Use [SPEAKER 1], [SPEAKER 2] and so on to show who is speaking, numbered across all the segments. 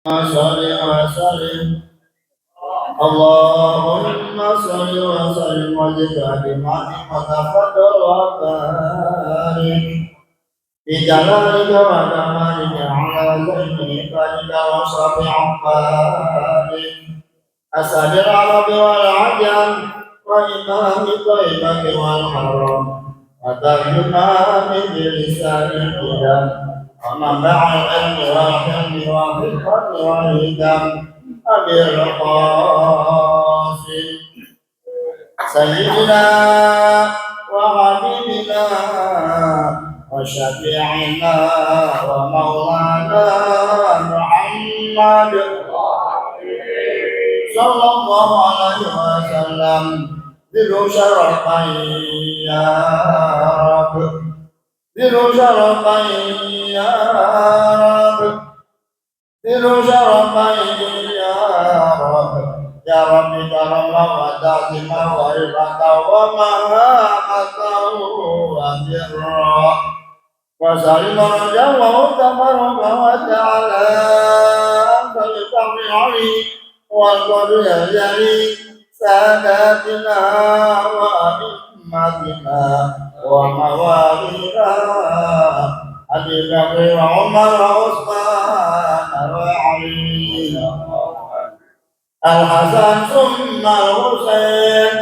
[SPEAKER 1] صل وسلم اللهم صل وسلم وزد وتفضل وبارك بجلالك وكمالك على زين فضلك وشرف عقبالك أسد العرب والعجم وإمام طيبة والحرم وترجمة بلسان الهدى ومنبع العلم والحلم والحكمة والهدى أبي القاسم سيدنا وحبيبنا وشفيعنا ومولانا محمد صلى الله عليه وسلم ذو شرفين يا رب ذو شرفين يا رب ذو شرفين يا رب يا رب كرم وتعظيم ورفعة ومهابة وبرا وسلم رجا وتبارك وتعالى فلتقي عليه والقدر يجري ساداتنا وأئمتنا وموالينا أبي بكر وعمر وعثمان وعلي الحسن ثم الحسين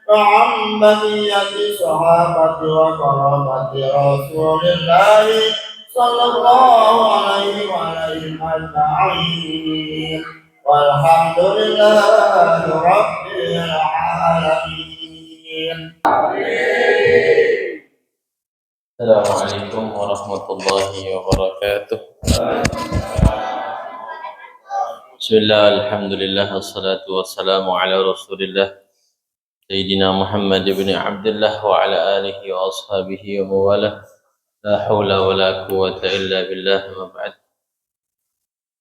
[SPEAKER 1] وعن بقية صحابة وقرابة رسول الله صلى الله عليه وآله أجمعين والحمد لله رب العالمين.
[SPEAKER 2] السلام عليكم ورحمة الله وبركاته. بسم الله الحمد لله والصلاة والسلام على رسول الله سيدنا محمد بن عبد الله وعلى آله وأصحابه ومواله لا حول ولا قوة إلا بالله ما بعد.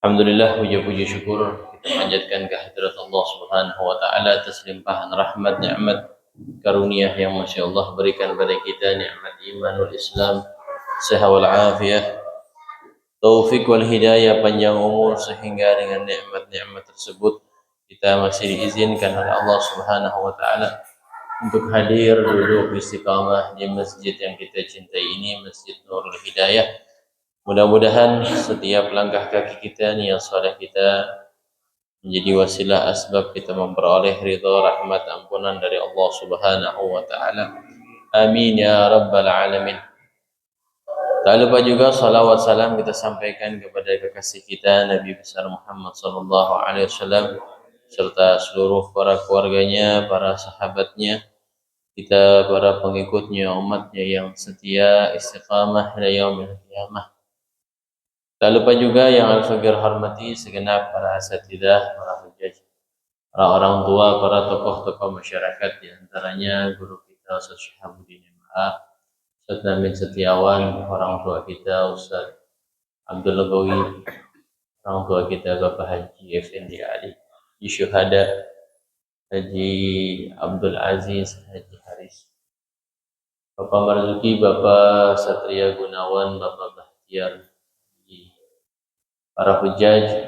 [SPEAKER 2] Alhamdulillah, puji-puji syukur kita panjatkan kehadirat Allah Subhanahu wa taala atas limpahan rahmat, nikmat, karunia yang Masya Allah berikan pada kita, nikmat imanul Islam, sehat wal afiyah, taufik wal hidayah, panjang umur, sehingga dengan nikmat-nikmat tersebut kita masih diizinkan oleh Allah Subhanahu wa taala untuk hadir duduk istiqamah di masjid yang kita cintai ini, Masjid Nurul Hidayah. Mudah-mudahan setiap langkah kaki kita, niat saleh kita menjadi wasilah asbab kita memperoleh ridha, rahmat, ampunan dari Allah Subhanahu wa taala. Amin ya rabbal alamin. Tak lupa juga salawat salam kita sampaikan kepada kekasih kita Nabi besar Muhammad sallallahu alaihi wasallam serta seluruh para keluarganya, para sahabatnya, kita para pengikutnya, umatnya yang setia istiqamah ila yaumil qiyamah. Tak lupa juga yang harus kita hormati segenap para asatidzah, para hujjaj, para orang tua, para tokoh-tokoh masyarakat, di antaranya guru kita Ustaz Syihabuddin MA, Ustaz Namin Setiawan, orang tua kita Ustaz Abdul Lagawi, orang tua kita Bapak Haji Effendi Ali, Haji Syuhada, Haji Abdul Aziz, Haji Haris, Bapak Marzuki, Bapak Satria Gunawan, Bapak Bahtiar, para hujjaj,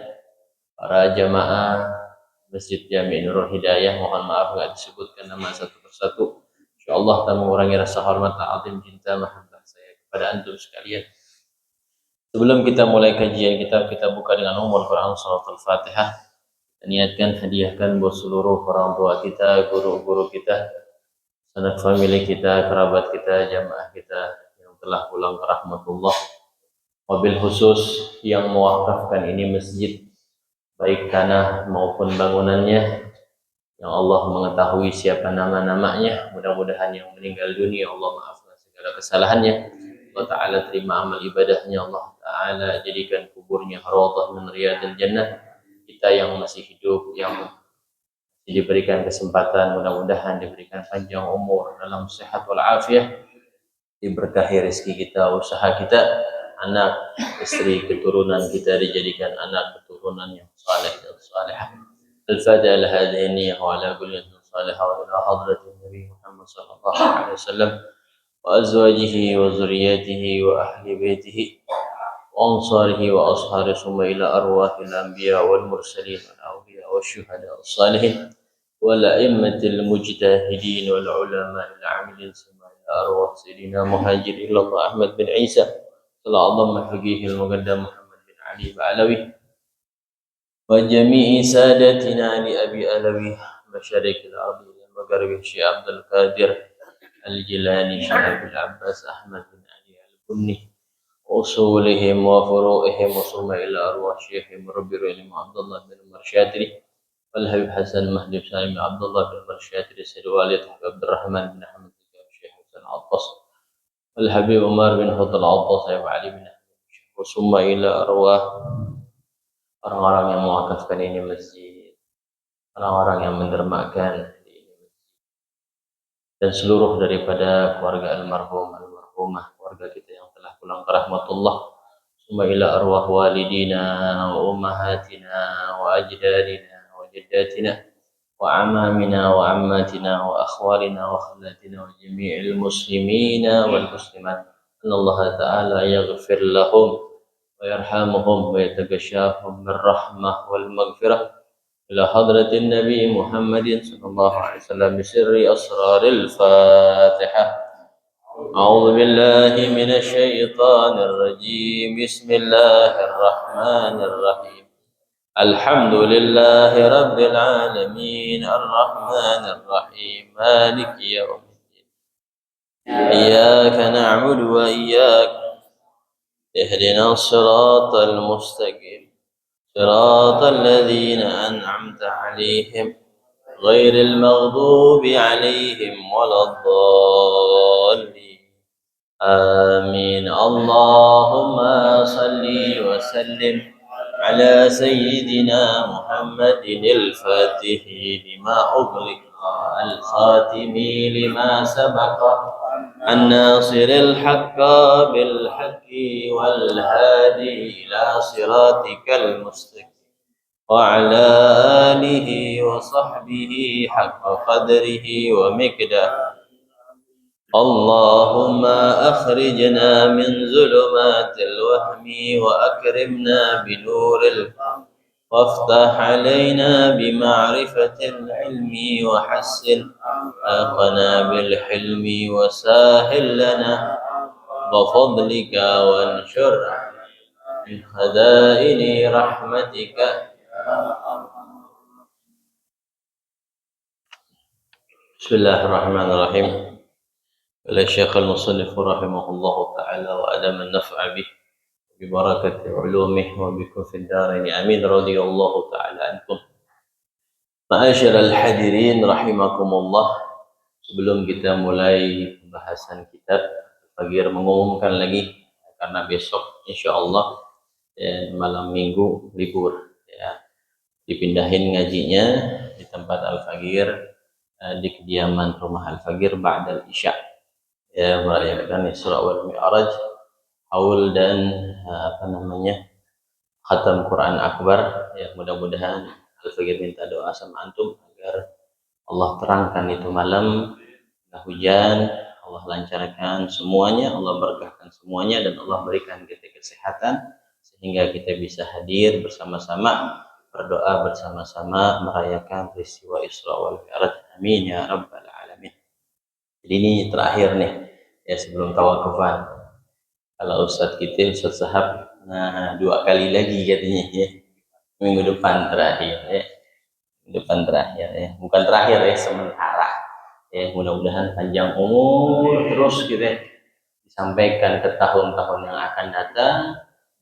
[SPEAKER 2] para jamaah Masjid Jami' Nurul Hidayah, mohon maaf enggak disebutkan nama satu persatu. Insyaallah tak mengurangi rasa hormat, ta'zim, cinta, mahabbah saya kepada antum sekalian. Sebelum kita mulai kajian kita buka dengan umul Quran surat Al-Fatihah. Kita niatkan hadiahkan buat seluruh orang tua kita, guru-guru kita, sanak famili kita, kerabat kita, jamaah kita yang telah pulang ke rahmatullah. Mobil khusus yang mewakafkan ini masjid, baik tanah maupun bangunannya, yang Allah mengetahui siapa nama-namanya. Mudah-mudahan yang meninggal dunia Allah maafkan segala kesalahannya, Allah Ta'ala terima amal ibadahnya, Allah Ta'ala jadikan kuburnya rawdah min riyadil jannah. Kita yang masih hidup, yang diberikan kesempatan, mudah-mudahan diberikan panjang umur dalam sehat wal afiyah, diberkahi rezeki kita, usaha kita, anak, istri, keturunan kita dijadikan anak keturunan yang saleh dan salihah. Al-Fatiha ala hadhihi wa ala kulli salihah wa ila hadratin Nabi Muhammad sallallahu alaihi wasallam wa azwajihi wa zurriyyatihi wa ahli baitihi وأنصاره وأصهاره ثم إلى أرواح الأنبياء والمرسلين والأولياء والشهداء والصالحين والأئمة المجتهدين والعلماء العاملين ثم إلى أرواح سيدنا مهاجر إلى الله أحمد بن عيسى الأعظم فقيه المقدم محمد بن علي بعلوي وجميع سادتنا لأبي علوي مشارق الأرض إلى المغرب الشيخ عبد القادر الجيلاني شيخ أبي العباس أحمد بن علي البني أصولهم وفروعهم ثم إلى أرواح شيخهم ربي العلم عبد الله بن المرشاتري والحبيب حسن مهدي سالم عبد الله بن المرشاتري سيد والد عبد الرحمن بن أحمد الشيخ حسن عطاس والحبيب عمر بن خط العطاس أبو علي بن أحمد ثم إلى أرواح orang-orang yang mewakafkan ini masjid, orang-orang yang mendermakan ini dan seluruh daripada keluarga almarhum almarhumah, keluarga kita yang telah pulang ke rahmatullah. Summa ila arwah walidina wa ummahatina wa ajdadina wa jaddatina wa amamina wa ammatina wa akhwalina wa khalatina wa jami'il muslimina wal muslimat. Allah Ta'ala yaghfir lahum ويرحمهم ويتغشاهم بالرحمة والمغفرة إلى حضرة النبي محمد صلى الله عليه وسلم بسر أسرار الفاتحة. أعوذ بالله من الشيطان الرجيم بسم الله الرحمن الرحيم الحمد لله رب العالمين الرحمن الرحيم مالك يوم الدين إياك نعبد وإياك اهدنا الصراط المستقيم صراط الذين أنعمت عليهم غير المغضوب عليهم ولا الضالين آمين. اللهم صل وسلم على سيدنا محمد الفاتح لما أغلق الخاتم لما سبق الناصر الحق بالحق والهادي إلى صراطك المستقيم وعلى آله وصحبه حق قدره ومقداره. اللهم أخرجنا من ظلمات الوهم وأكرمنا بنور الفهم وافتح علينا بمعرفة العلم وحسن أخلاقنا بالحلم وسهل لنا بفضلك وانشر من خزائن رحمتك. بسم الله الرحمن الرحيم. قال الشيخ المصنف رحمه الله تعالى وأدام النفع به ببركة علومه وبكم في الدارين آمين رضي الله تعالى عنكم. Ma'asyiral hadirin rahimakumullah. Sebelum kita mulai pembahasan kitab, Fagir mengumumkan lagi karena besok insyaallah malam minggu libur ya, dipindahin ngajinya di tempat Al-Fagir di kediaman rumah Al-Fagir ba'dal isya ya, merayakan Isra wal Mi'raj haul dan khatam Quran Akbar ya. Mudah-mudahan Al-Fagir minta doa sama antum agar Allah terangkan itu malam, hujan, Allah lancarkan semuanya, Allah berkahkan semuanya, dan Allah berikan kita kesehatan sehingga kita bisa hadir bersama-sama, berdoa bersama-sama merayakan peristiwa Isra wal Mi'raj. Amin ya rabbal alamin. Jadi ini terakhir nih ya sebelum tawakufan. Kalau Ustadz kita, Ustadz Sahab, nah 2 kali lagi katanya ya, minggu depan terakhir ya, depan terakhir ya, bukan terakhir ya, sementara ya. Mudah-mudahan panjang umur terus gitu ya, disampaikan ke tahun-tahun yang akan datang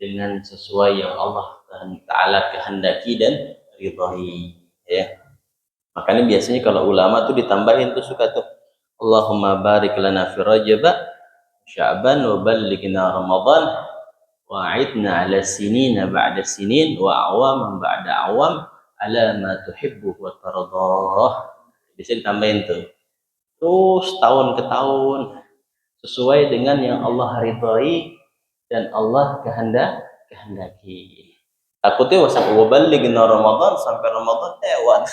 [SPEAKER 2] dengan sesuai yang Allah Ta'ala kehendaki dan ridhai ya. Makanya biasanya kalau ulama tuh ditambahin tuh suka tuh Allahumma barik lana fi Rajab Sya'ban wa ballighna Ramadan wa a'idna ala sinina ba'da sinin wa awaman ba'da awam ala ma tuhibbu wa tardah. Bisa ditambahin tuh terus tahun ke tahun sesuai dengan yang Allah ridhai dan Allah kehendaki. Takutnya sampai waballighna Ramadan, sampai Ramadan lewat.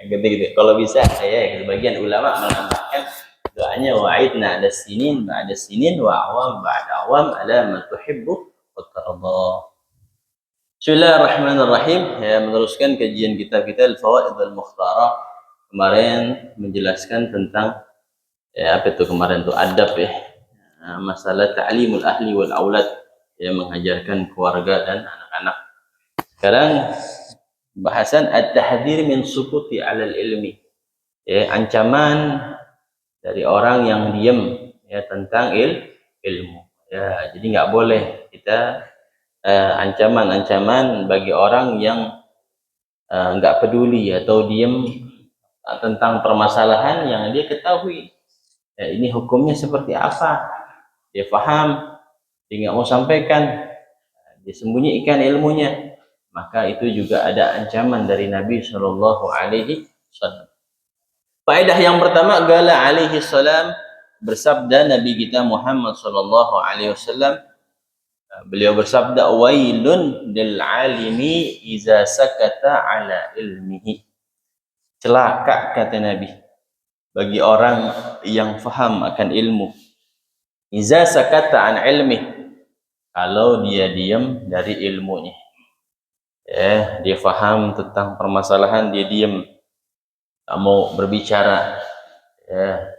[SPEAKER 2] Gitu. Kalau bisa saya sebagian ulama menambahkan doanya wa'idna ada sinin ba'da sinin wa awam ba'da awam ala ma tuhibbu wa watarda. Bismillahirrahmanirrahim. Ya, meneruskan kajian kitab kita Al-Fawaid Al-Mukhtarah. Kemarin menjelaskan tentang apa itu kemarin tuh adab ya. Masalah ta'limul ahli wal aulad, ya, mengajarkan keluarga dan anak-anak. Sekarang bahasan at-tahdhir min sukuti 'alal ilmi. Ya, ancaman dari orang yang diam ya tentang ilmu. Ya, jadi nggak boleh kita ancaman-ancaman bagi orang yang nggak peduli atau diam tentang permasalahan yang dia ketahui. Ya, ini hukumnya seperti apa? Dia paham, dia nggak mau sampaikan, dia sembunyikan ilmunya, maka itu juga ada ancaman dari Nabi Shallallahu Alaihi Wasallam. Faedah yang pertama, gala alaihi salam, bersabda Nabi kita Muhammad Shallallahu Alaihi Wasallam. Beliau bersabda, wailun lil alimi iza sakata ala ilmihi. Celaka, kata Nabi, bagi orang yang faham akan ilmu. Iza sakata an ilmi, kalau dia diam dari ilmunya. Ya, dia faham tentang permasalahan, dia diam, tak mau berbicara. Ya,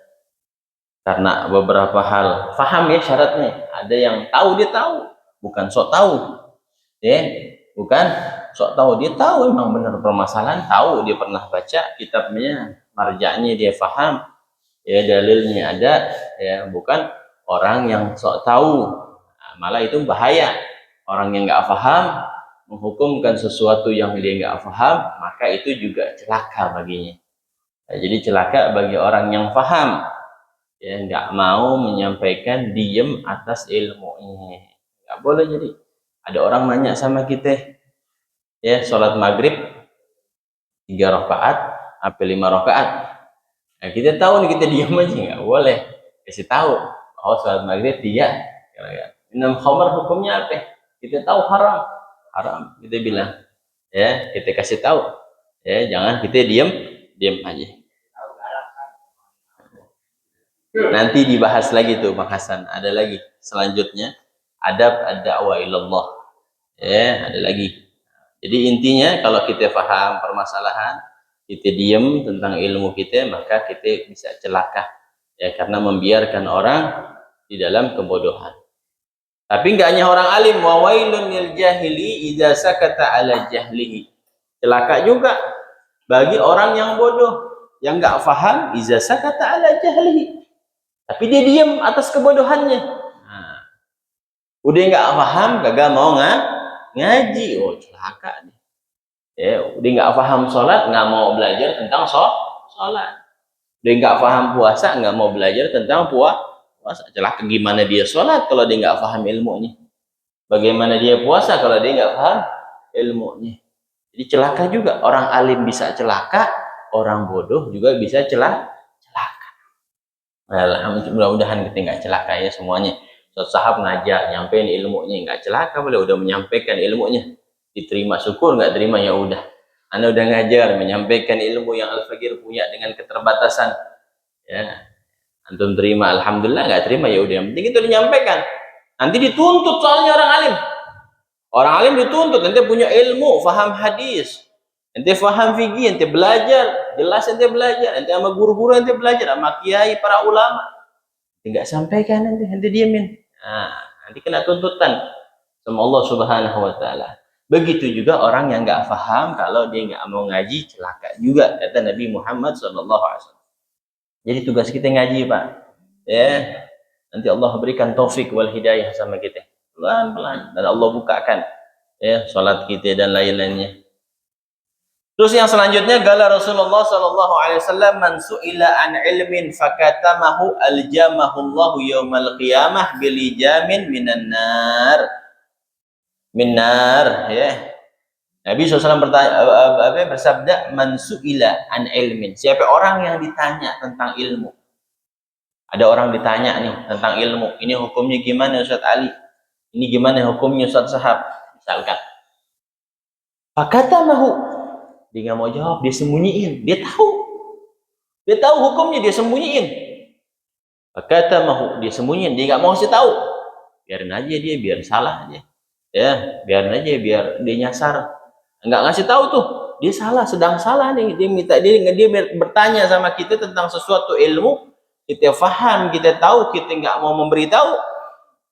[SPEAKER 2] karena beberapa hal. Faham ya syaratnya. Ada yang tahu, dia tahu, bukan sok tahu. Ya, bukan sok tahu, dia tahu memang benar permasalahan, tahu, dia pernah baca kitabnya, marja'nya dia faham, ya, dalilnya ada, ya, bukan orang yang sok tahu. Nah, malah itu bahaya. Orang yang nggak paham menghukumkan sesuatu yang dia nggak paham, maka itu juga celaka baginya. Nah, jadi celaka bagi orang yang paham, ya, nggak mau menyampaikan, diem atas ilmunya. Nggak boleh. Jadi ada orang nanya sama kita, ya, sholat maghrib 3 rakaat apa 5 rakaat. Nah, kita tahu nih, kita diam aja, nggak boleh. Kasih tahu, oh sholat maghrib 3. Minum khamar hukumnya apa? Kita tahu haram, haram. Kita bilang, ya, kita kasih tahu, ya, jangan kita diam aja. Nanti dibahas lagi tuh bahasan, ada lagi selanjutnya, adab ad-da'wa ilallah. Ya, ada lagi. Jadi intinya kalau kita paham permasalahan, kita diam tentang ilmu kita, maka kita bisa celaka, ya, karena membiarkan orang di dalam kebodohan. Tapi enggak hanya orang alim, wa wailun lil jahili idza sakata ala jahlihi. Celaka juga bagi orang yang bodoh, yang enggak paham, idza sakata ala jahlihi, tapi dia diam atas kebodohannya. Nah, udah nggak paham, gagal mau ngaji, oh celaka nih. Ya, udah nggak paham sholat, nggak mau belajar tentang sholat. Udah nggak paham puasa, nggak mau belajar tentang puasa. Celaka. Gimana dia sholat kalau dia nggak paham ilmunya? Bagaimana dia puasa kalau dia nggak paham ilmunya? Jadi celaka juga. Orang alim bisa celaka, orang bodoh juga bisa celaka. Mudah-mudahan kita nggak celaka ya semuanya. Sahab ngajar, nyampein ilmunya, nggak celaka, boleh, udah menyampaikan ilmunya, diterima syukur, nggak terima ya udah. Anda udah ngajar, menyampaikan ilmu yang Al-Fakir punya dengan keterbatasan, ya, antum terima, alhamdulillah. Nggak terima ya udah, yang penting itu menyampaikan. Nanti dituntut soalnya orang alim. Orang alim dituntut, nanti punya ilmu, faham hadis, ente faham fikih, ente belajar, jelas ente belajar, ente sama guru-guru ente belajar, sama kiai, para ulama, tidak sampaikan, ente diamin. Nah, nanti kena tuntutan sama Allah Subhanahu wa Ta'ala. Begitu juga orang yang nggak paham, kalau dia nggak mau ngaji, celaka juga, kata Nabi Muhammad SAW. Jadi tugas kita ngaji, Pak. Ya, nanti Allah berikan taufik wal hidayah sama kita, pelan-pelan, dan Allah bukakan, ya, sholat kita dan lain-lainnya. Terus yang selanjutnya, gala Rasulullah sallallahu alaihi wasallam, man su'ila an ilmin fakatamahu aljamahullahu yaumal qiyamah bilijamin minan nar. Minar, ya. Nabi SAW bersabda, man su'ila an ilmin, siapa orang yang ditanya tentang ilmu. Ada orang ditanya nih tentang ilmu, ini hukumnya gimana Ustaz Ali? Ini gimana hukumnya Ustaz Sahab? Misalkan. Fakatamahu, dia nggak mau jawab, dia sembunyiin. Dia tahu hukumnya, dia sembunyiin. Kata mahu, dia sembunyiin, dia nggak mau kasih tahu. Biarin aja dia, biar salah aja. Ya, biarin aja, biar dia nyasar. Nggak ngasih tahu tuh, dia salah, sedang salah nih. Dia minta dia bertanya sama kita tentang sesuatu ilmu, kita faham, kita tahu, kita nggak mau memberitahu.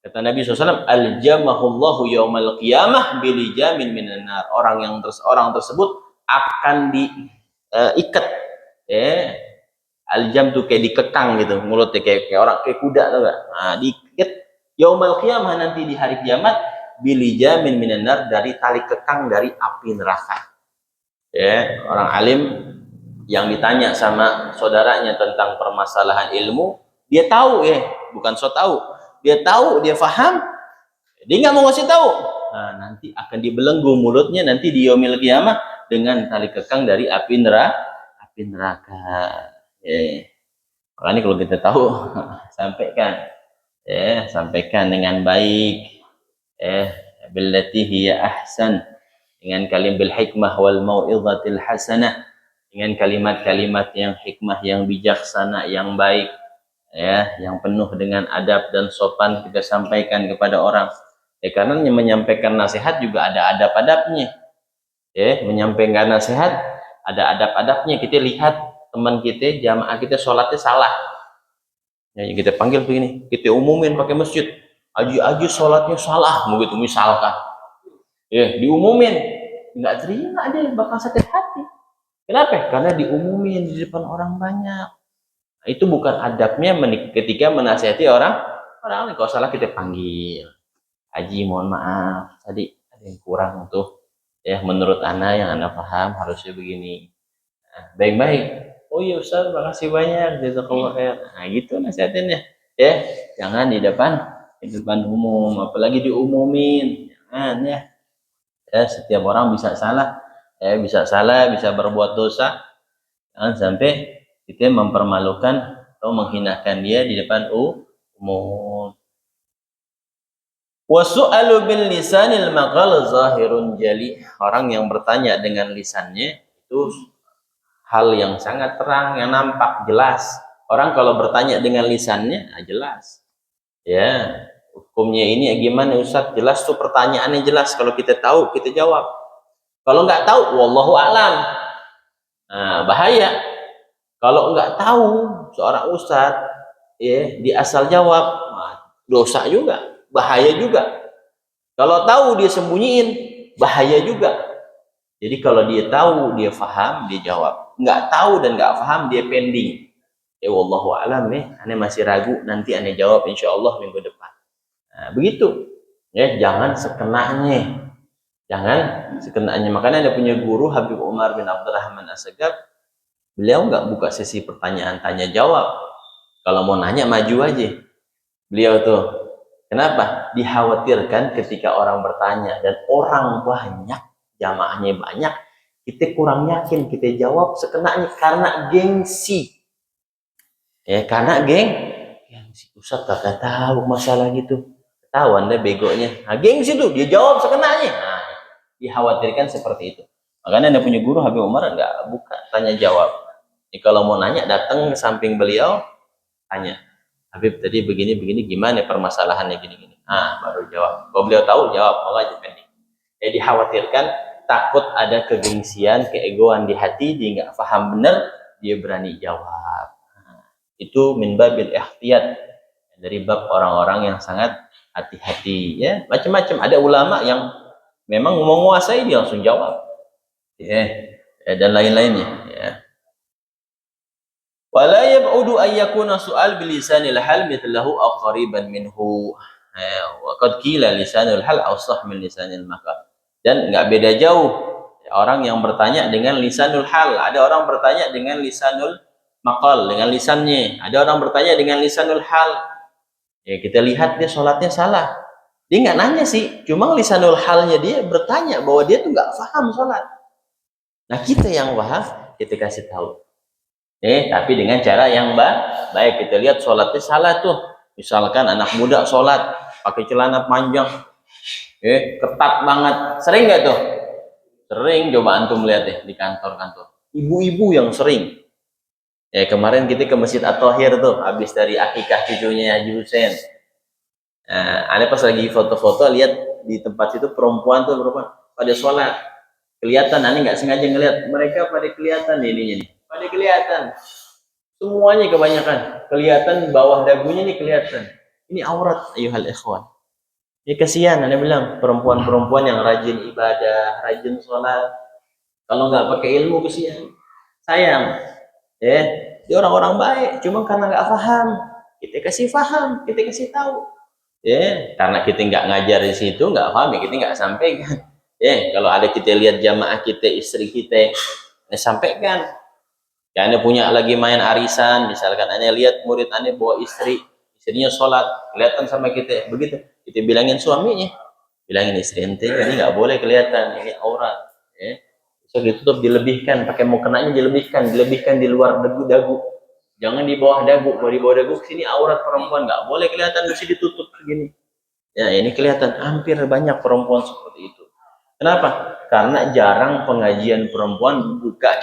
[SPEAKER 2] Kata Nabi SAW, Al-jamahullahu yawmal qiyamah bilijamin minan nar. Orang tersebut akan diikat. Al-jam tuh kayak dikekang gitu, mulutnya kayak orang kayak kuda tuh gak? Nah, diikat yaumal qiyamah, nanti di hari kiamat, bilijamin minan nar, dari tali kekang dari api neraka. Orang alim yang ditanya sama saudaranya tentang permasalahan ilmu, dia tahu bukan so tahu. Dia tahu, dia faham, dia nggak mau ngasih tahu. Nah, nanti akan dibelenggu mulutnya nanti di yaumil qiyamah dengan tali kekang dari api neraka. Makanya kalau kita tahu, sampaikan dengan baik. Billati hiya ahsan, dengan kalim bil hikmah wal mau'izatil hasanah, dengan kalimat-kalimat yang hikmah, yang bijaksana, yang baik, yang penuh dengan adab dan sopan kita sampaikan kepada orang. Karena menyampaikan nasihat juga ada adab-adabnya. Menyampaikan nasihat ada adab-adabnya. Kita lihat teman kita, jamaah kita sholatnya salah, kita panggil begini, kita umumin pakai masjid, aji sholatnya salah, begitu misalkan, diumumin, nggak terima, dia bakal sakit hati. Kenapa? Karena diumumin di depan orang banyak. Itu bukan adabnya ketika menasihati orang lain. Kalau salah kita panggil, Haji mohon maaf tadi ada yang kurang tuh, menurut ana yang ana paham harusnya begini. Baik-baik. Oh iya Ustaz, makasih banyak, jazakallah khair. Nah gitu nasihatinnya. Jangan di depan umum, apalagi diumumin. Jangan setiap orang bisa salah, bisa berbuat dosa. Jangan sampai kita mempermalukan atau menghinakan dia di depan umum. Wasu'alu bil lisanil maqal zahirun jali. Orang yang bertanya dengan lisannya itu hal yang sangat terang, yang nampak jelas. Orang kalau bertanya dengan lisannya jelas. Hukumnya ini gimana Ustaz? Jelas tuh, pertanyaannya jelas. Kalau kita tahu, kita jawab. Kalau nggak tahu, wallahu a'lam. Nah, bahaya. Kalau nggak tahu seorang ustadz, dia asal jawab, dosa juga, bahaya juga. Kalau tahu dia sembunyiin, bahaya juga. Jadi kalau dia tahu, dia faham, dia jawab. Nggak tahu dan nggak faham, dia pending. Wallahu a'lam, ane masih ragu, nanti ane jawab insya Allah minggu depan. Nah, begitu. Jangan sekenanya. Makanya ada punya guru Habib Umar bin Abdurrahman As-Sagaf. Beliau nggak buka sesi pertanyaan tanya jawab. Kalau mau nanya maju aja. Beliau tuh kenapa? Dikhawatirkan ketika orang bertanya dan orang banyak, jamaahnya banyak, kita kurang yakin kita jawab sekenanya karena gengsi. Karena gengsi. Ustaz kagak tahu masalah gitu. Tahu Anda begonya. Nah, gengsi tuh dia jawab sekenanya. Nah, dikhawatirkan seperti itu. Makanya Anda punya guru Habib Umar nggak buka tanya jawab. Kalau mau nanya datang ke samping beliau, tanya, Habib tadi begini gimana permasalahannya gini. Baru jawab. Kalau beliau tahu jawab, mau aja pending. Dikhawatirkan takut ada kegengsian, keegoan di hati, dia nggak paham benar, dia berani jawab. Itu min babil ihtiyat, dari bab orang-orang yang sangat hati-hati. Macam-macam. Ada ulama yang memang mau menguasai, dia langsung jawab. Dan lain-lainnya. Wala yab'udu an yakuna su'al bilisanil hal mithlahu aw qariban minhu. Wa qad qila lisanul hal awsah min lisanil maqal. Dan enggak beda jauh orang yang bertanya dengan lisanul hal. Ada orang bertanya dengan lisanul maqal, dengan lisannya. Ada orang bertanya dengan lisanul hal. Kita lihat dia sholatnya salah. Dia enggak nanya sih, cuma lisanul halnya dia bertanya bahwa dia tuh enggak paham sholat. Nah, kita yang paham, kita kasih tahu. Tapi dengan cara yang baik. Kita lihat sholatnya salah tuh. Misalkan anak muda sholat pakai celana panjang, ketat banget. Sering nggak tuh? Sering. Coba antum lihat deh di kantor-kantor. Ibu-ibu yang sering. Kemarin kita ke Masjid At-Thahir tuh, habis dari akikah cucunya Haji Hussein. Ada pas lagi foto-foto lihat di tempat situ perempuan pada sholat, kelihatan, aneh nggak sengaja ngeliat mereka pada kelihatan ininya nih, pada kelihatan semuanya, kebanyakan kelihatan, bawah dagunya nih kelihatan, ini aurat ayuhal ikhwan. Ya kasihan, aneh bilang perempuan-perempuan yang rajin ibadah, rajin sholat, kalau nggak pakai ilmu kasihan, sayang ya. Dia orang-orang baik, cuma karena nggak paham, kita kasih paham, kita kasih tahu ya, karena kita nggak ngajar di situ, nggak paham ya kita nggak sampaikan ya. Kalau ada kita lihat jamaah kita, istri kita, ini sampaikan ya. Anda punya lagi main arisan misalkan, Anda lihat murid Anda bawa istrinya sholat, kelihatan sama kita begitu, kita bilangin suaminya, bilangin istri ente ini nggak boleh kelihatan, ini aurat ya. So ditutup, dilebihkan, pakai mukenanya dilebihkan di luar dagu, jangan di bawah dagu. Kalau di bawah dagu sini aurat perempuan, nggak boleh kelihatan, mesti ditutup begini ya. Ini kelihatan, hampir banyak perempuan seperti itu. Kenapa? Karena jarang pengajian perempuan buka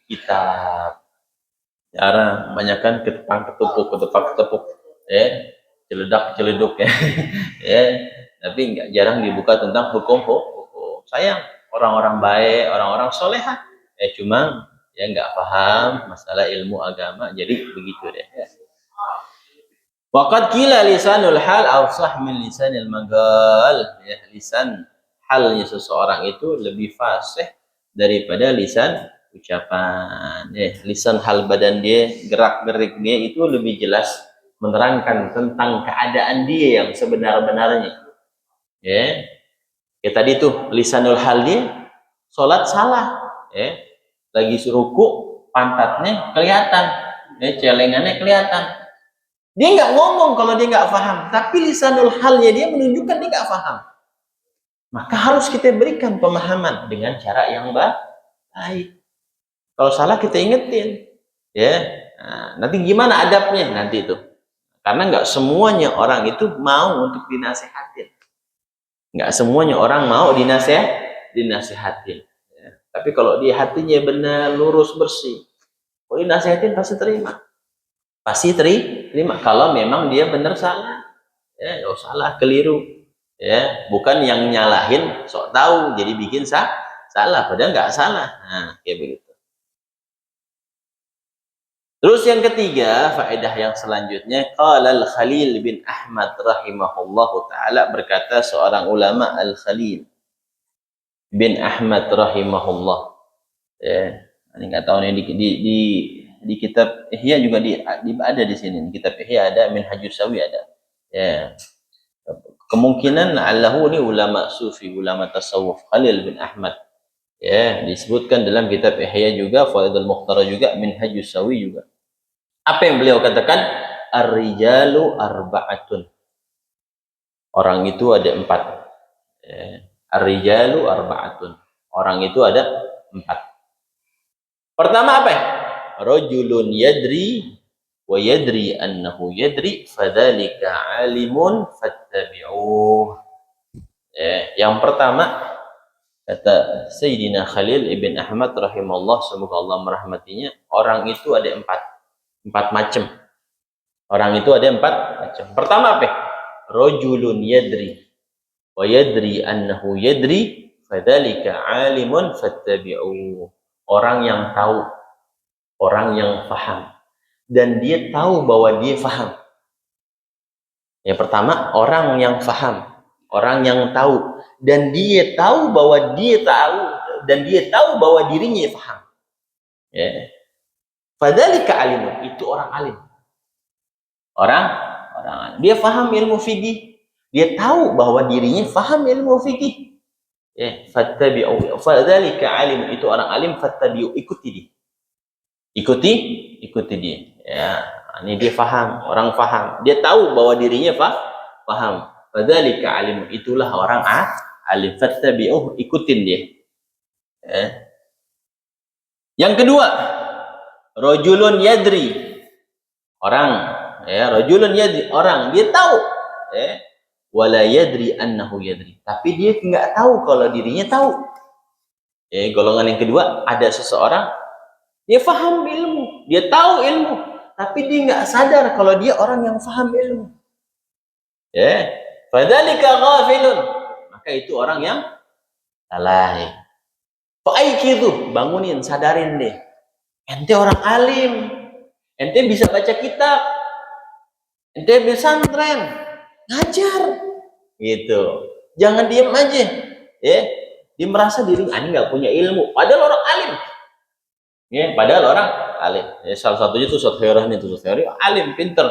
[SPEAKER 2] kitab, jarang, banyak kan ketepak ketepuk ya, celedak ya ya, tapi jarang dibuka tentang hukum. Sayang, orang-orang baik, orang-orang solehah cuma ya nggak paham masalah ilmu agama, jadi begitu deh ya. Waqad qila lisanul hal awsah min lisanil maqal ya, lisan halnya seseorang itu lebih fasih daripada lisan ucapan ya. Lisan hal badan dia, gerak-gerik dia itu lebih jelas menerangkan tentang keadaan dia yang sebenar-benarnya ya. Ya tadi tuh lisanul hal dia sholat salah ya, lagi ruku pantatnya kelihatan ya, celengannya kelihatan, dia nggak ngomong kalau dia nggak paham, tapi lisanul halnya dia menunjukkan dia nggak paham. Maka harus kita berikan pemahaman dengan cara yang baik. Kalau salah kita ingetin ya. Nah, nanti gimana adabnya nanti itu, karena nggak semuanya orang itu mau untuk dinasehatin. Nggak semuanya orang mau dinasehatin ya. Tapi kalau di hatinya benar, lurus, bersih, kalau dinasehatin pasti terima. Kalau memang dia benar salah ya, oh salah, keliru ya, bukan yang nyalahin sok tahu jadi bikin salah padahal nggak salah. Nah kayak begitu. Terus yang ketiga, faedah yang selanjutnya, qala al-Khalil bin Ahmad rahimahullahu taala, berkata seorang ulama, Al-Khalil bin Ahmad rahimahullah ya. Ini nggak tahu nih di kitab Ihya juga ada di sini, di kitab Ihya ada, Minhajus Sawi ada ya. Kemungkinan Allahu ini ulama sufi, ulama tasawuf, Khalil bin Ahmad ya, disebutkan dalam kitab Ihya juga, Faidul Mukhtar juga, Minhajus Sawi juga. Apa yang beliau katakan? Ar-rijalu arba'atun, orang itu ada 4 ya. Ar-rijalu arba'atun, orang itu ada 4. Pertama apa? Rajulun yadri wa yadri annahu yadri fadzalika alimun fattabi'uh ya. Yang pertama, kata Sayyidina Khalil ibn Ahmad rahimahullah, semoga Allah merahmatinya, orang itu ada 4 macam. Orang itu ada 4 macam. Pertama apa? Rajulun yadri wa yadri annahu yadri fadzalika alimun fattabi'uh, orang yang tahu, orang yang paham, dan dia tahu bahwa dia paham. Yang pertama, orang yang paham, orang yang tahu, dan dia tahu bahwa dia tahu, dan dia tahu bahwa dirinya paham ya. Fadzalika alimun, itu orang alim. Orang alim, dia paham ilmu fikih, dia tahu bahwa dirinya paham ilmu fikih ya. Fattabi'u, fadzalika alim, itu orang alim, fattabi'u, ikuti dia ya. Ini dia paham, orang paham, dia tahu bahwa dirinya paham. Fadzalika alim, itulah orang alim, fattabi'u, ikutin dia ya. Yang kedua, rajulun yadri, orang ya, rajulun yadri, orang dia tahu ya, wala yadri annahu yadri, tapi dia nggak tahu kalau dirinya tahu ya. Golongan yang kedua, ada seseorang dia paham ilmu, dia tahu ilmu, tapi dia nggak sadar kalau dia orang yang paham ilmu ya. Fadzalika ghafilun, maka itu orang yang salah. Faiki itu bangunin, sadarin deh. Ente orang alim, ente bisa baca kitab, ente pesantren, ngajar, gitu. Jangan diem aja, ya. Dia merasa diri ini nggak punya ilmu, padahal orang alim. Ya, padahal orang alim. Ya, salah satunya tuh Ustaz Khairah nih, tuh Ustaz Khairah alim, pinter.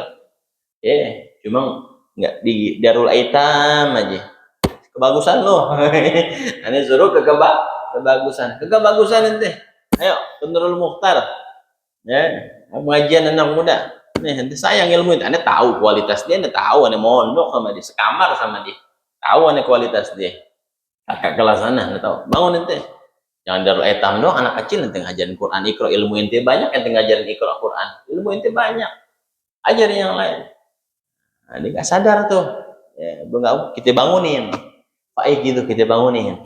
[SPEAKER 2] Ya, cuma nggak di Darul Aitam aja. Kebagusan lo. Ane suruh kebagusan ente. Ayo, Nurul Mukhtar. Ya, pengajian anak muda. Nih, ente sayang ilmu itu. Ane tahu kualitas dia, ane tahu, ane mondok sama dia, sekamar sama dia. Tahu ane kualitas dia. Kakak kelas sana, ane tahu. Bangun ente. Jangan Darul Aitam doang, anak kecil ente ngajarin Quran, Iqra, ilmu ente banyak, ente ngajarin Iqra Quran. Ilmu ente banyak. Ajarin yang lain. Nah, dia nggak sadar tuh. Ya, kita bangunin. Baik gitu, kita bangunin.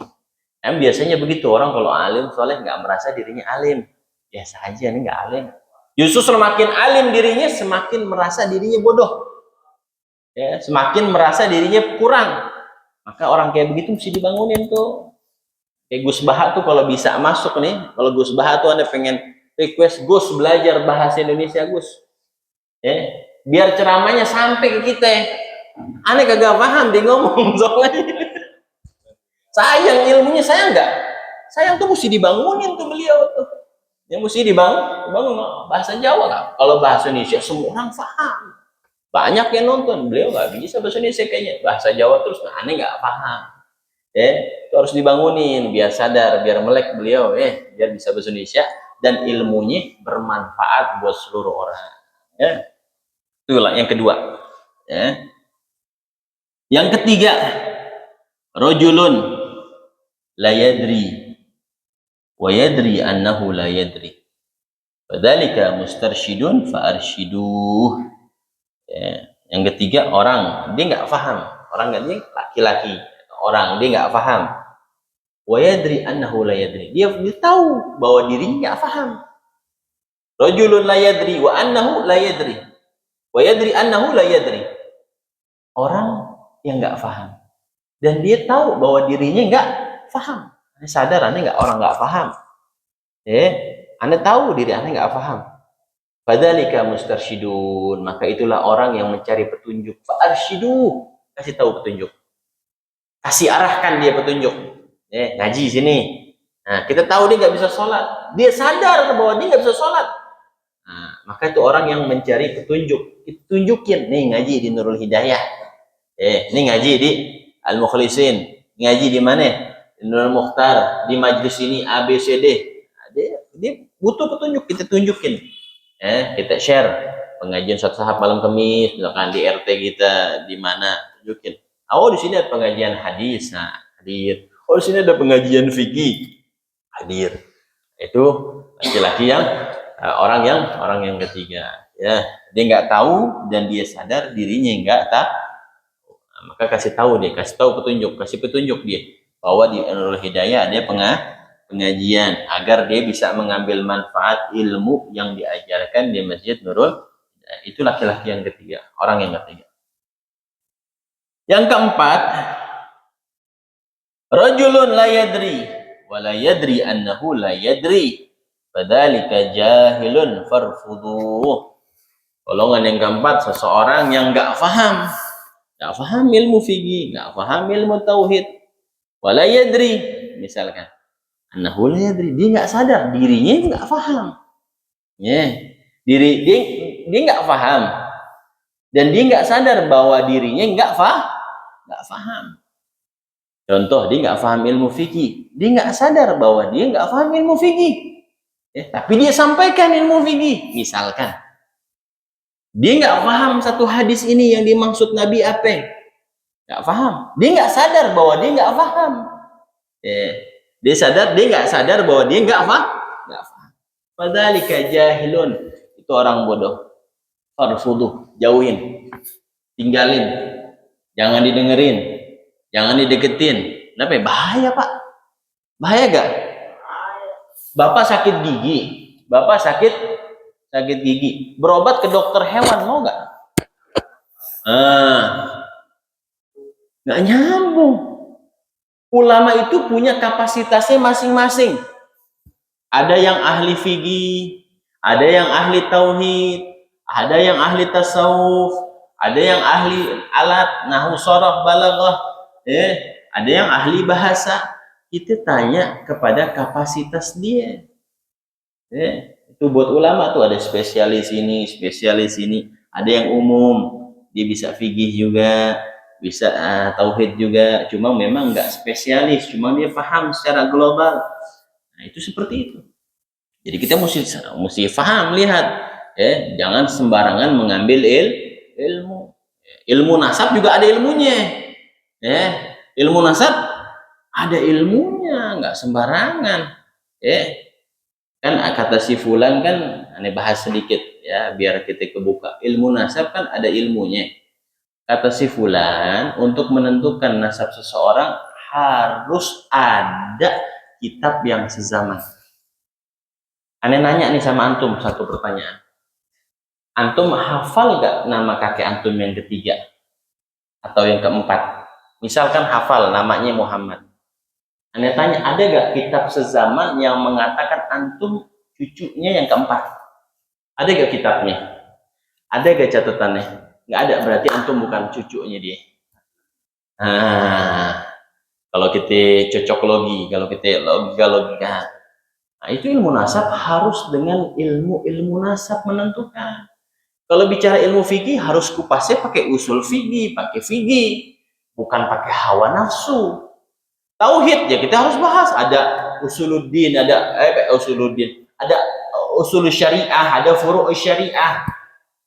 [SPEAKER 2] Biasanya begitu orang kalau alim soleh nggak merasa dirinya alim, biasa aja nih nggak alim. Justru semakin alim dirinya semakin merasa dirinya bodoh, ya, semakin merasa dirinya kurang. Maka orang kayak begitu mesti dibangunin tuh. Kayak Gus Baha tuh kalau bisa masuk nih, kalau Gus Baha tuh Anda pengen request Gus belajar bahasa Indonesia Gus, ya, biar ceramahnya sampai ke kita. Aneh kagak paham dia ngomong soalnya. Sayang ilmunya, sayang nggak? Sayang tuh mesti dibangunin tuh beliau tuh. Yang mesti dibangun bahasa Jawa kan. Kalau bahasa Indonesia semua orang paham. Banyak yang nonton, beliau nggak bisa bahasa Indonesia kayaknya. Bahasa Jawa terus aneh nggak paham. Itu harus dibangunin biar sadar, biar melek beliau, biar bisa bahasa Indonesia dan ilmunya bermanfaat buat seluruh orang. Itulah yang kedua. Yang ketiga, rajulun la yadri wa yadri annahu la yadri fadzalika mustarsyidun fa arsyiduh. Yang ketiga, orang dia nggak paham, orang dia laki-laki, orang dia nggak paham, wa yadri annahu la yadri, dia tahu bahwa dirinya nggak paham. Rajulun la yadri wa annahu la yadri wa yadri annahu la yadri, orang yang nggak paham dan dia tahu bahwa dirinya nggak paham. Anda sadar Anda nggak, orang nggak paham, Anda tahu diri Anda nggak paham. Fadzalika mustarsyidun, maka itulah orang yang mencari petunjuk. Fa'arsyidu, kasih tahu petunjuk, kasih arahkan dia petunjuk. Ngaji sini. Nah, kita tahu dia nggak bisa sholat, dia sadar bahwa dia nggak bisa sholat. Nah, maka itu orang yang mencari petunjuk, ditunjukin. Nih ngaji di Nurul Hidayah. Ini ngaji di Al-Mukhlisin. Ngaji di mana? Nurul Mukhtar, di majlis ini ABCD. Dia butuh petunjuk, kita tunjukin. Kita share pengajian suatu saat malam Kamis, misalkan di RT kita di mana, tunjukin. Oh, di sini ada pengajian hadis, nah hadir. Oh, di sini ada pengajian fikih, hadir. Itu laki-laki yang orang yang ketiga, ya. Dia nggak tahu dan dia sadar dirinya nggak tahu. Maka kasih tahu dia, kasih tahu petunjuk, kasih petunjuk dia bahwa di Nurul Hidayah ada pengajian agar dia bisa mengambil manfaat ilmu yang diajarkan di Masjid Nurul. Itu laki-laki yang ketiga, orang yang ketiga. Yang keempat, rajulun la yadri wa la yadri annahu la yadri fadzalika jahilun farfuduh. Golongan yang keempat, seseorang yang nggak paham ilmu fikih, nggak paham ilmu tauhid, wala yadri, misalkan annahu la yadri, dia nggak sadar dirinya nggak paham, dia nggak paham dan dia nggak sadar bahwa dirinya nggak paham. Contoh, dia nggak paham ilmu fikih, dia nggak sadar bahwa dia nggak paham ilmu fikih, tapi dia sampaikan ilmu fikih. Misalkan dia nggak paham satu hadis ini yang dimaksud Nabi apa, nggak paham. Dia nggak sadar bahwa dia nggak paham. Dia nggak sadar bahwa dia nggak paham. Fadzalika jahilun, itu orang bodoh. Farfuduh, jauhin, tinggalin, jangan didengerin, jangan dideketin. Kenapa? Bahaya, Pak. Bahaya gak? Bapak sakit gigi, berobat ke dokter hewan, mau nggak? Nggak nyambung. ulama itu punya kapasitasnya masing-masing. Ada yang ahli fikih, ada yang ahli tauhid, ada yang ahli tasawuf, ada yang ahli alat nahwu sharaf balaghah, ada yang ahli bahasa. Kita tanya kepada kapasitas dia. Itu buat ulama tuh ada spesialis ini, ada yang umum, dia bisa fikih juga, bisa tauhid juga, cuma memang nggak spesialis, cuma dia paham secara global. Nah, itu seperti itu. Jadi kita mesti paham, lihat, jangan sembarangan mengambil ilmu. Ilmu nasab juga ada ilmunya, ilmu nasab ada ilmunya, nggak sembarangan. Kan kata si fulan kan, aneh bahas sedikit ya biar kita kebuka. Ilmu nasab kan ada ilmunya. Kata si fulan, untuk menentukan nasab seseorang harus ada kitab yang sezaman. Aneh nanya nih sama antum satu pertanyaan. Antum hafal gak nama kakek antum yang ketiga atau yang keempat? Misalkan hafal namanya Muhammad. Anda tanya, ada gak kitab sezaman yang mengatakan antum cucunya yang keempat? Ada gak kitabnya? Ada gak catatannya? Nggak ada, berarti antum bukan cucunya dia. Kalau kita cocok logi, kalau kita logika. Nah, itu ilmu nasab harus dengan ilmu nasab menentukan. Kalau bicara ilmu fikih harus kupasnya pakai usul fikih, bukan pakai hawa nafsu. Tauhid ya kita harus bahas, ada usuluddin, ada usul syariah, ada furu' syariah.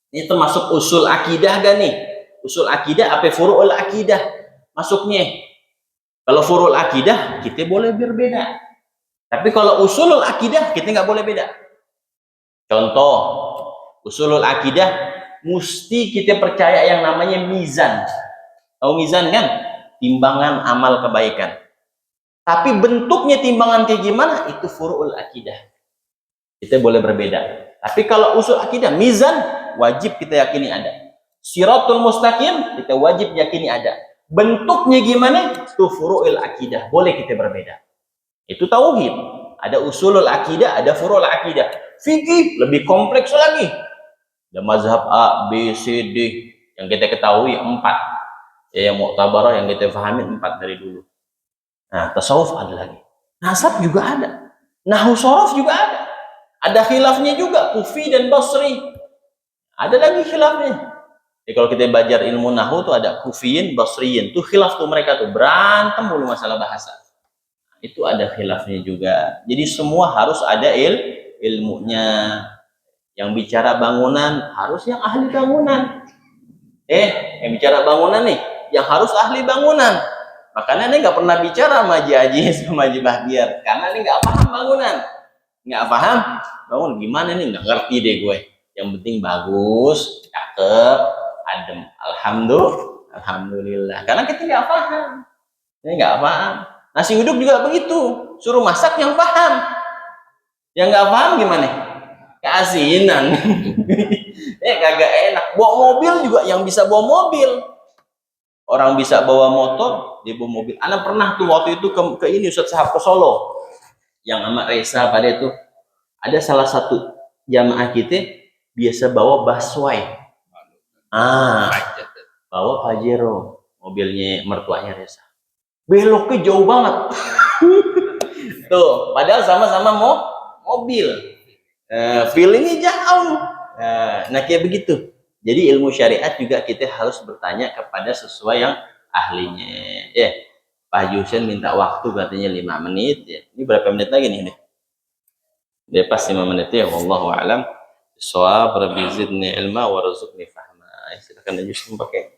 [SPEAKER 2] Ini termasuk usul akidah gak nih? Usul akidah apa furu'ul akidah masuknya? Kalau furu'ul akidah kita boleh berbeda. Tapi kalau usulul akidah kita nggak boleh beda. Contoh, usulul akidah mesti kita percaya yang namanya mizan. Tahu mizan kan? Timbangan amal kebaikan. Tapi bentuknya timbangan kayak gimana? Itu furu'ul akidah. Kita boleh berbeda. Tapi kalau usul akidah, mizan wajib kita yakini ada. Siratul mustaqim kita wajib yakini ada. Bentuknya gimana? Itu furu'ul akidah. Boleh kita berbeda. Itu tauhid. Ada usulul akidah, ada furu'ul akidah. Fikih lebih kompleks lagi. Ada mazhab A, B, C, D. Yang kita ketahui 4. Ya, yang mu'tabarah yang kita pahami 4 dari dulu. Nah, tasawuf ada lagi. Nasab juga ada. Nahwu sharaf juga ada. Ada khilafnya juga, Kufi dan Basri. Ada lagi khilafnya. Jadi kalau kita belajar ilmu nahwu tuh ada Kufiyin, Basriyin. Tuh khilaf tuh mereka tuh berantem mulu masalah bahasa. Itu ada khilafnya juga. Jadi semua harus ada ilmunya. Yang bicara bangunan harus yang ahli bangunan. Yang bicara bangunan nih, yang harus ahli bangunan. Makanya ini nggak pernah bicara sama Haji sama Haji Bahtiar, karena ini nggak paham bangunan, nggak paham bangun gimana nih, nggak ngerti deh gue. Yang penting bagus, cakep, adem. Alhamdulillah. Karena kita nggak paham, ini nggak paham. Nasi uduk juga begitu, suruh masak yang paham, yang nggak paham gimana? Keasinan, kagak enak. Bawa mobil juga yang bisa bawa mobil. Orang bisa bawa motor, dia bawa mobil. Anak pernah tuh waktu itu ke ini Ustaz Sahab ke Solo, yang sama Reza pada itu. Ada salah satu jamaah kita biasa bawa busway. Bawa Pajero, mobilnya mertuanya Reza. Beloknya jauh banget. Tuh, padahal sama-sama mobil. Feelingnya jauh. Nah, kayak begitu. Jadi ilmu syariat juga kita harus bertanya kepada sesuai yang ahlinya. Pak Haji Hussein minta waktu katanya 5 menit. Ini berapa menit lagi nih? Dia pas 5 menit ya. Wallahu a'lam. Shawab, Rabbi zidni ilma wa razuqni fahma. Silakan Haji Hussein pakai.